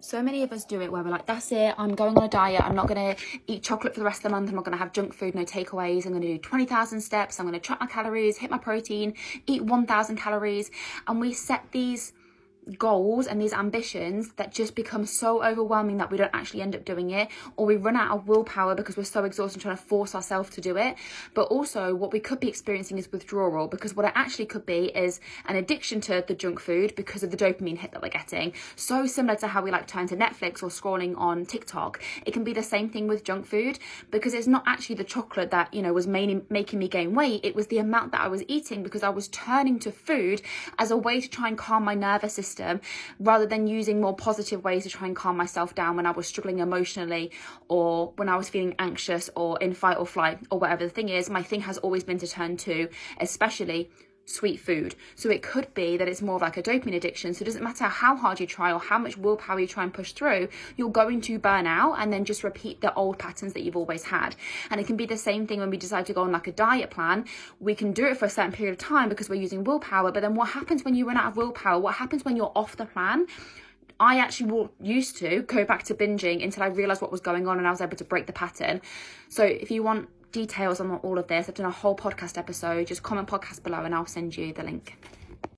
So many of us do it where we're like, that's it, I'm going on a diet, I'm not going to eat chocolate for the rest of the month, I'm not going to have junk food, no takeaways, I'm going to do 20,000 steps, I'm going to track my calories, hit my protein, eat 1,000 calories. And we set these goals and these ambitions that just become so overwhelming that we don't actually end up doing it, or we run out of willpower because we're so exhausted trying to force ourselves to do it. But also what we could be experiencing is withdrawal, because what it actually could be is an addiction to the junk food because of the dopamine hit that we're getting. So similar to how we like turn to Netflix or scrolling on TikTok, it can be the same thing with junk food, because it's not actually the chocolate that, you know, was making me gain weight. It was the amount that I was eating, because I was turning to food as a way to try and calm my nervous system, rather than using more positive ways to try and calm myself down when I was struggling emotionally, or when I was feeling anxious or in fight or flight or whatever the thing is. My thing has always been to turn to, especially, sweet food. So it could be that it's more of like a dopamine addiction. So it doesn't matter how hard you try or how much willpower you try and push through, you're going to burn out and then just repeat the old patterns that you've always had. And it can be the same thing when we decide to go on like a diet plan. We can do it for a certain period of time because we're using willpower, but then what happens when you run out of willpower? What happens when you're off the plan? I actually used to go back to binging until I realised what was going on and I was able to break the pattern. So if you want details on all of this, I've done a whole podcast episode. Just comment podcast below and I'll send you the link.